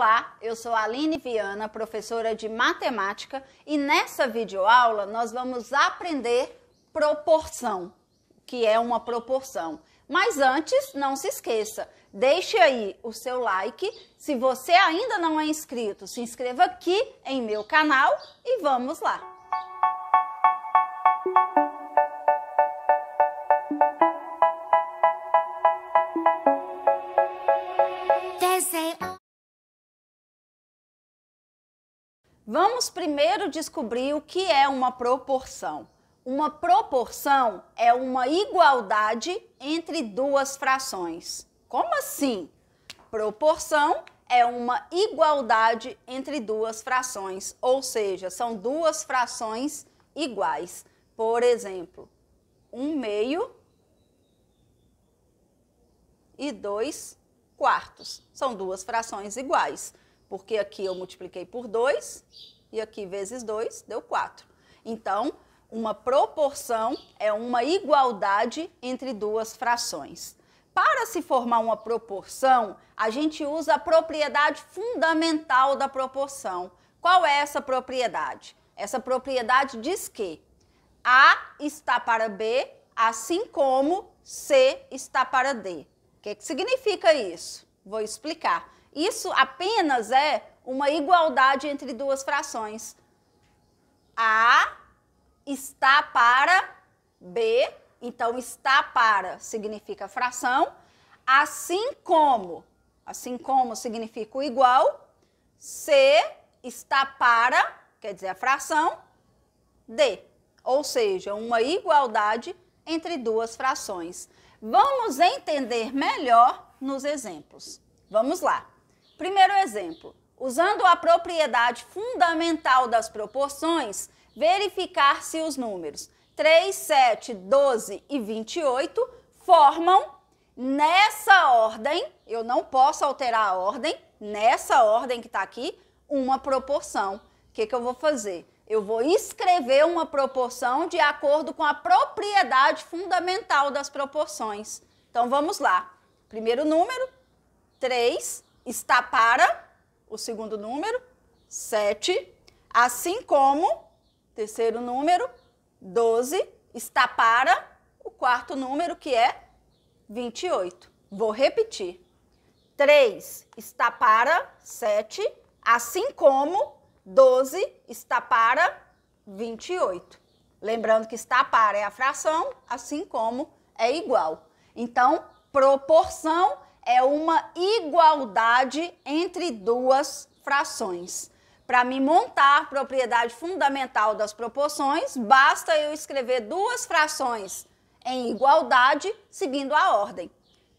Olá, eu sou a Aline Viana, professora de matemática, e nessa videoaula nós vamos aprender proporção, que é uma proporção. Mas antes, não se esqueça, deixe aí o seu like. Se você ainda não é inscrito, se inscreva aqui em meu canal e vamos lá! Vamos primeiro descobrir o que é uma proporção. Uma proporção é uma igualdade entre duas frações. Como assim? Proporção é uma igualdade entre duas frações, ou seja, são duas frações iguais. Por exemplo, 1/2 e 2/4. São duas frações iguais. Porque aqui eu multipliquei por 2 e aqui vezes 2 deu 4. Então, uma proporção é uma igualdade entre duas frações. Para se formar uma proporção, a gente usa a propriedade fundamental da proporção. Qual é essa propriedade? Essa propriedade diz que A está para B, assim como C está para D. O que significa isso? Vou explicar. Isso apenas é uma igualdade entre duas frações. A está para B, então está para significa fração, assim como significa o igual, C está para, quer dizer, a fração, D, ou seja, uma igualdade entre duas frações. Vamos entender melhor nos exemplos. Vamos lá. Primeiro exemplo, usando a propriedade fundamental das proporções, verificar se os números 3, 7, 12 e 28 formam, nessa ordem, eu não posso alterar a ordem, nessa ordem que está aqui, uma proporção. O que eu vou fazer? Eu vou escrever uma proporção de acordo com a propriedade fundamental das proporções. Então, vamos lá. Primeiro número, 3. Está para o segundo número, 7, assim como terceiro número, 12, está para o quarto número, que é 28. Vou repetir. 3 está para 7, assim como 12 está para 28. Lembrando que está para é a fração, assim como é igual. Então, proporção é uma igualdade entre duas frações. Para me montar a propriedade fundamental das proporções, basta eu escrever duas frações em igualdade, seguindo a ordem.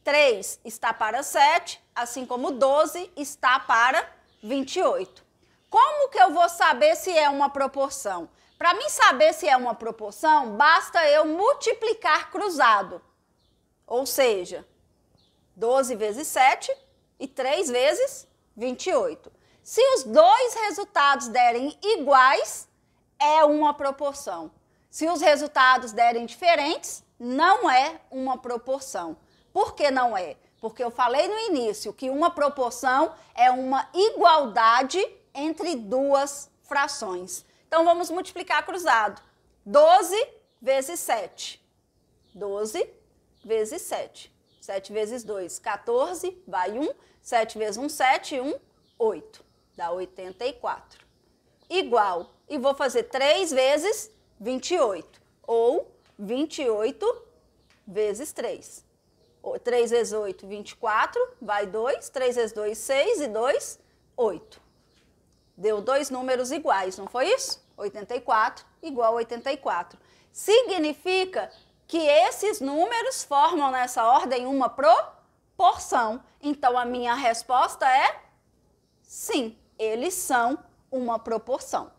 3 está para 7, assim como 12 está para 28. Como que eu vou saber se é uma proporção? Para mim saber se é uma proporção, basta eu multiplicar cruzado. Ou seja, 12 vezes 7 e 3 vezes 28. Se os dois resultados derem iguais, é uma proporção. Se os resultados derem diferentes, não é uma proporção. Por que não é? Porque eu falei no início que uma proporção é uma igualdade entre duas frações. Então, vamos multiplicar cruzado. 12 vezes 7. 12 vezes 7. 7 vezes 2, 14, vai 1. 7 vezes 1, 7, 1, 8. Dá 84. Igual. E vou fazer 3 vezes 28. Ou 28 vezes 3. 3 vezes 8, 24. Vai 2. 3 vezes 2, 6. E 2, 8. Deu dois números iguais, não foi isso? 84 igual a 84. Significa que esses números formam nessa ordem uma proporção. Então, a minha resposta é sim, eles são uma proporção.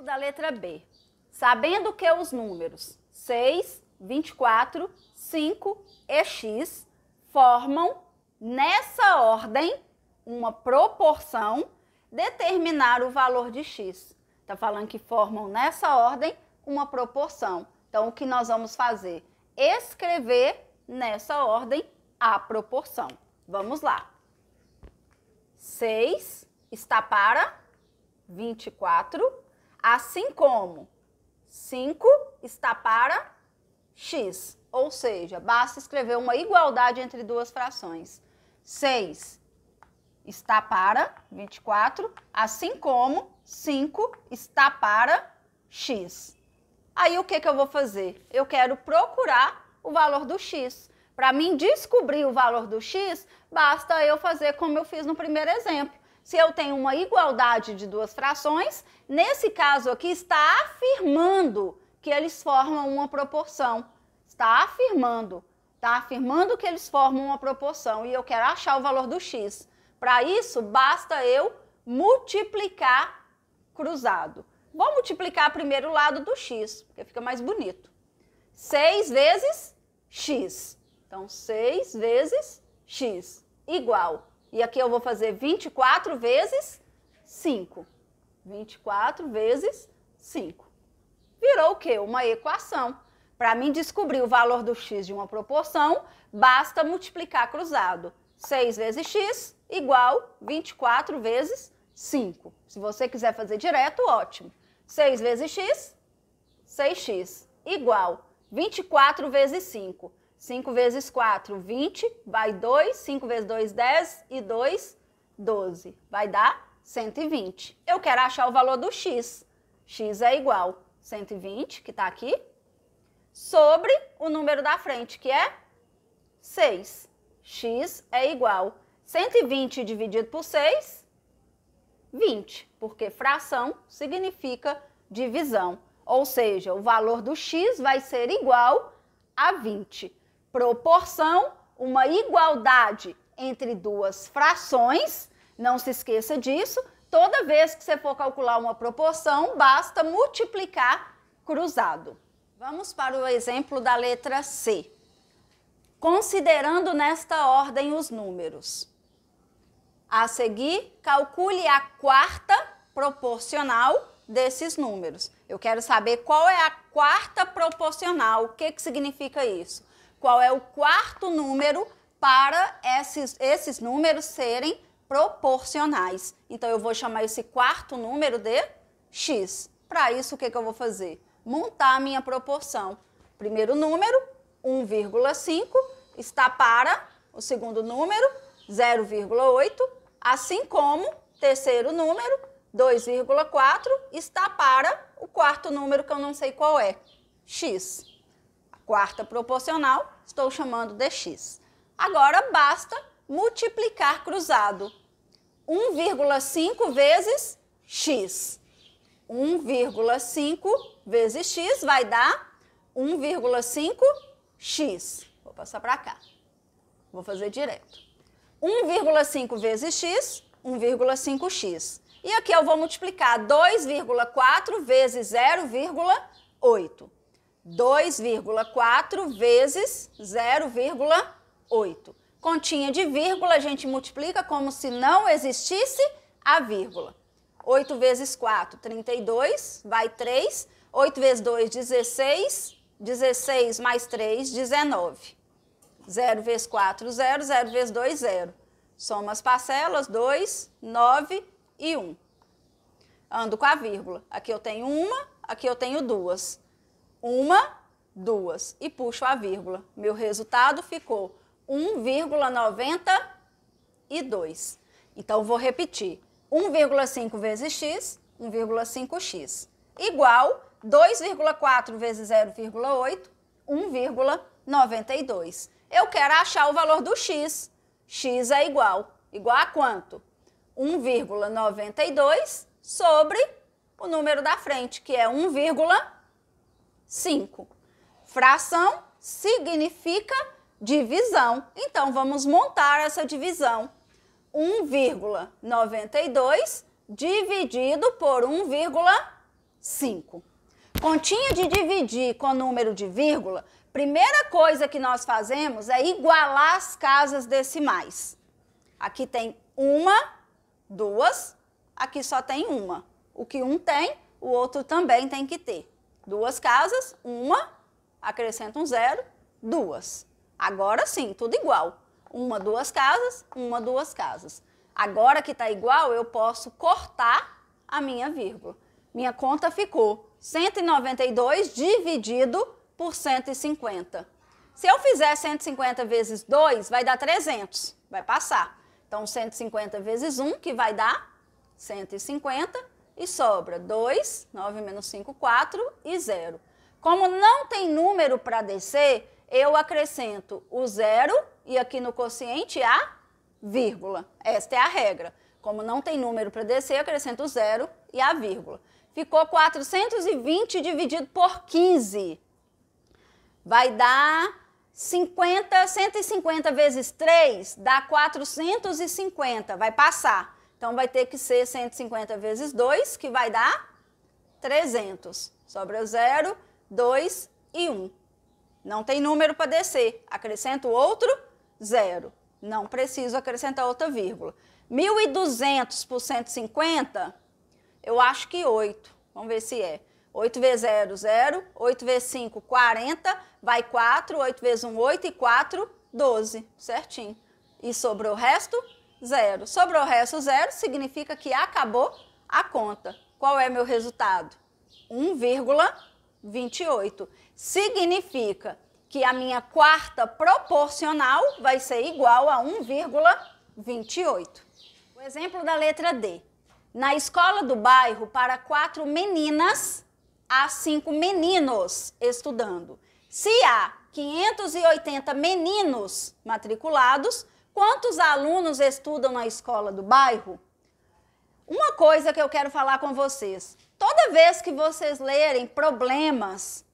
Da letra B. Sabendo que os números 6, 24, 5 e x formam nessa ordem uma proporção, determinar o valor de x. Está falando que formam nessa ordem uma proporção. Então, o que nós vamos fazer? Escrever nessa ordem a proporção. Vamos lá. 6 está para 24, assim como 5 está para x. Ou seja, basta escrever uma igualdade entre duas frações. 6 está para 24, assim como 5 está para x. Aí o que eu vou fazer? Eu quero procurar o valor do x. Para mim descobrir o valor do x, basta eu fazer como eu fiz no primeiro exemplo. Se eu tenho uma igualdade de duas frações, nesse caso aqui está afirmando que eles formam uma proporção. Está afirmando que eles formam uma proporção e eu quero achar o valor do x. Para isso, basta eu multiplicar cruzado. Vou multiplicar primeiro o lado do x, porque fica mais bonito. 6 vezes x. Então, 6 vezes x igual. E aqui eu vou fazer 24 vezes 5. 24 vezes 5. Virou o quê? Uma equação. Para mim descobrir o valor do x de uma proporção, basta multiplicar cruzado. 6 vezes x igual 24 vezes 5. Se você quiser fazer direto, ótimo. 6 vezes x, 6x, igual 24 vezes 5. 5 vezes 4, 20, vai 2. 5 vezes 2, 10 e 2, 12. Vai dar 120. Eu quero achar o valor do x. X é igual 120, que está aqui, sobre o número da frente, que é 6. X é igual 120 dividido por 6, 20, porque fração significa divisão. Ou seja, o valor do x vai ser igual a 20. Proporção, uma igualdade entre duas frações. Não se esqueça disso. Toda vez que você for calcular uma proporção, basta multiplicar cruzado. Vamos para o exemplo da letra C. Considerando nesta ordem os números. A seguir, calcule a quarta proporcional desses números. Eu quero saber qual é a quarta proporcional. O que significa isso? Qual é o quarto número para esses números serem proporcionais? Então, eu vou chamar esse quarto número de x. Para isso, o que eu vou fazer? Montar a minha proporção. Primeiro número, 1,5, está para o segundo número, 0,8, assim como terceiro número, 2,4, está para o quarto número que eu não sei qual é, x. A quarta proporcional, estou chamando de x. Agora, basta multiplicar cruzado. 1,5 vezes x. 1,5 vezes x vai dar 1,5x. Vou passar para cá. Vou fazer direto. 1,5 vezes x, 1,5x. E aqui eu vou multiplicar 2,4 vezes 0,8. 2,4 vezes 0,8. Continha de vírgula, a gente multiplica como se não existisse a vírgula. 8 vezes 4, 32, vai 3. 8 vezes 2, 16. 16 mais 3, 19. 0 vezes 4, 0. 0 vezes 2, 0. Soma as parcelas, 2, 9 e 1. Ando com a vírgula. Aqui eu tenho uma, aqui eu tenho duas. Uma, duas. E puxo a vírgula. Meu resultado ficou 1,92. Então, vou repetir. 1,5 vezes x, 1,5x. Igual 2,4 vezes 0,8, 1,92. Eu quero achar o valor do x. X é igual. Igual a quanto? 1,92 sobre o número da frente, que é 1,5. Fração significa divisão. Então, vamos montar essa divisão. 1,92 dividido por 1,5. Continha de dividir com número de vírgula, primeira coisa que nós fazemos é igualar as casas decimais. Aqui tem uma, duas, aqui só tem uma. O que um tem, o outro também tem que ter. Duas casas, uma, acrescenta um zero, duas. Agora sim, tudo igual. Uma, duas casas, uma, duas casas. Agora que está igual, eu posso cortar a minha vírgula. Minha conta ficou 192 dividido por 150. Se eu fizer 150 vezes 2, vai dar 300, vai passar. Então, 150 vezes 1, que vai dar 150, e sobra 2, 9 menos 5, 4 e 0. Como não tem número para descer, eu acrescento o 0 e aqui no quociente a vírgula. Esta é a regra. Como não tem número para descer, eu acrescento o 0 e a vírgula. Ficou 420 dividido por 15. Vai dar 150 vezes 3 dá 450, vai passar. Então, vai ter que ser 150 vezes 2, que vai dar 300. Sobra 0, 2 e 1. Não tem número para descer. Acrescento outro 0. Não preciso acrescentar outra vírgula. 1.200 por 150, eu acho que 8. Vamos ver se é. 8 vezes 0, 0. 8 vezes 5, 40. Vai 4. 8 vezes 1, 8. E 4, 12. Certinho. E sobrou o resto? 0. Sobrou o resto 0, significa que acabou a conta. Qual é meu resultado? 1,28. Significa que a minha quarta proporcional vai ser igual a 1,28. O exemplo da letra D. Na escola do bairro, para 4 meninas, há 5 meninos estudando. Se há 580 meninos matriculados, quantos alunos estudam na escola do bairro? Uma coisa que eu quero falar com vocês. Toda vez que vocês lerem problemas,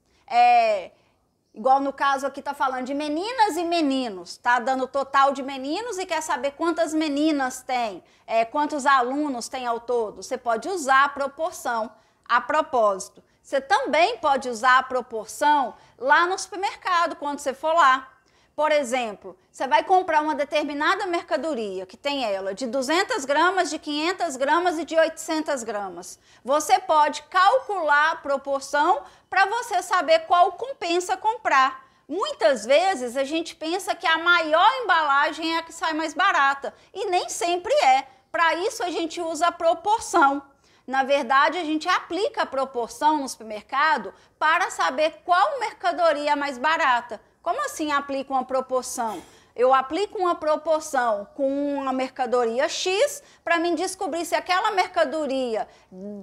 igual no caso aqui está falando de meninas e meninos, está dando o total de meninos e quer saber quantas meninas tem, quantos alunos tem ao todo. Você pode usar a proporção a propósito. Você também pode usar a proporção lá no supermercado, quando você for lá. Por exemplo, você vai comprar uma determinada mercadoria, que tem ela de 200 gramas, de 500 gramas e de 800 gramas. Você pode calcular a proporção para você saber qual compensa comprar. Muitas vezes a gente pensa que a maior embalagem é a que sai mais barata, e nem sempre é. Para isso a gente usa a proporção. Na verdade, a gente aplica a proporção no supermercado para saber qual mercadoria é mais barata. Como assim aplica uma proporção? Eu aplico uma proporção com uma mercadoria X para mim descobrir se aquela mercadoria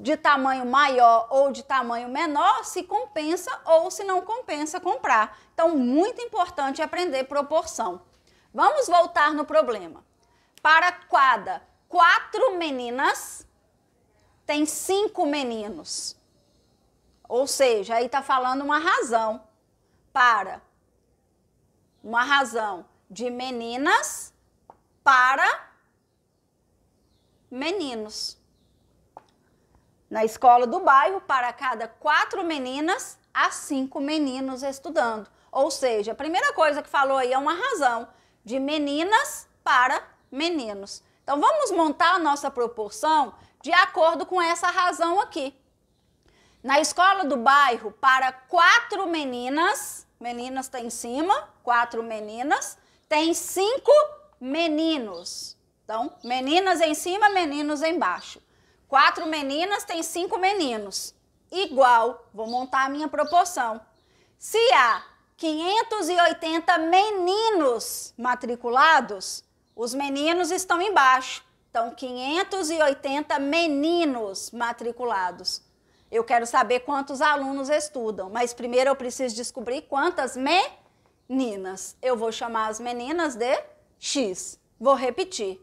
de tamanho maior ou de tamanho menor se compensa ou se não compensa comprar. Então, muito importante aprender proporção. Vamos voltar no problema. Para cada 4 meninas, tem 5 meninos. Ou seja, aí está falando uma razão para... Uma razão de meninas para meninos. Na escola do bairro, para cada 4 meninas, há 5 meninos estudando. Ou seja, a primeira coisa que falou aí é uma razão de meninas para meninos. Então, vamos montar a nossa proporção de acordo com essa razão aqui. Na escola do bairro, para 4 meninas... Meninas está em cima, 4 meninas, tem 5 meninos. Então, meninas em cima, meninos embaixo. 4 meninas, tem 5 meninos. Igual, vou montar a minha proporção. Se há 580 meninos matriculados, os meninos estão embaixo. Então, 580 meninos matriculados. Eu quero saber quantos alunos estudam, mas primeiro eu preciso descobrir quantas meninas. Eu vou chamar as meninas de X. Vou repetir.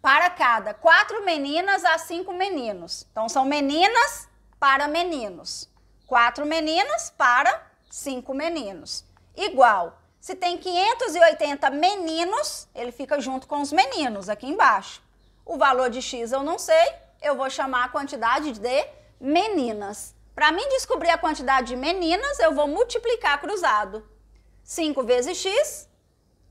Para cada 4 meninas, há 5 meninos. Então, são meninas para meninos. 4 meninas para 5 meninos. Igual, se tem 580 meninos, ele fica junto com os meninos aqui embaixo. O valor de X eu não sei, eu vou chamar a quantidade de meninas. Para mim descobrir a quantidade de meninas, eu vou multiplicar cruzado. 5 vezes x,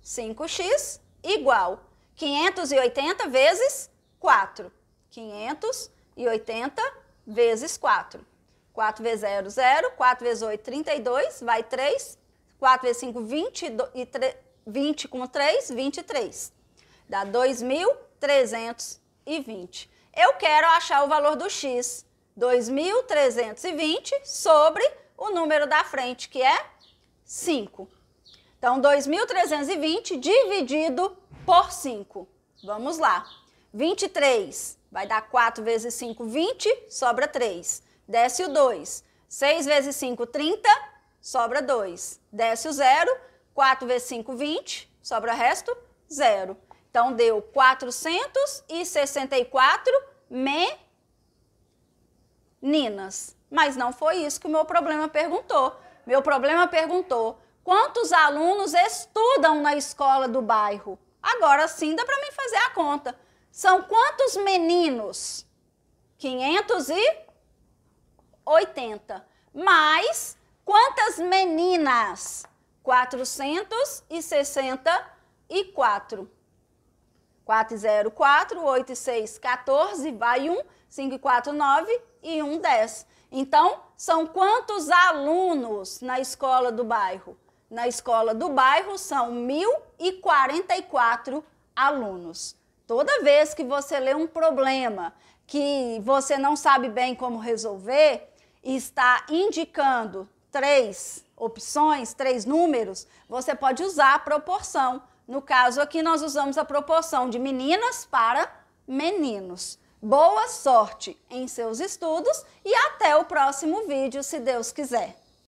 5x, igual 580 vezes 4. 580 vezes 4. 4 vezes 0, 0. 4 vezes 8, 32. Vai 3. 4 vezes 5, 20. 20 com 3, 23. Dá 2.000. 2.320. Eu quero achar o valor do x, 2.320 sobre o número da frente, que é 5. Então, 2.320 dividido por 5. Vamos lá. 23 vai dar 4 vezes 5, 20, sobra 3. Desce o 2. 6 vezes 5, 30, sobra 2. Desce o 0. 4 vezes 5, 20, sobra resto, 0. Então, deu 464 meninas. Mas não foi isso que o meu problema perguntou. Meu problema perguntou quantos alunos estudam na escola do bairro. Agora sim dá para mim fazer a conta. São quantos meninos? 580. Mais quantas meninas? 464. 4 e 0, 4, 8 e 6, 14, vai 1, 5 e 4, 9 e 1, 10. Então, são quantos alunos na escola do bairro? Na escola do bairro são 1.044 alunos. Toda vez que você lê um problema que você não sabe bem como resolver, está indicando 3 opções, 3 números, você pode usar a proporção. No caso aqui, nós usamos a proporção de meninas para meninos. Boa sorte em seus estudos e até o próximo vídeo, se Deus quiser.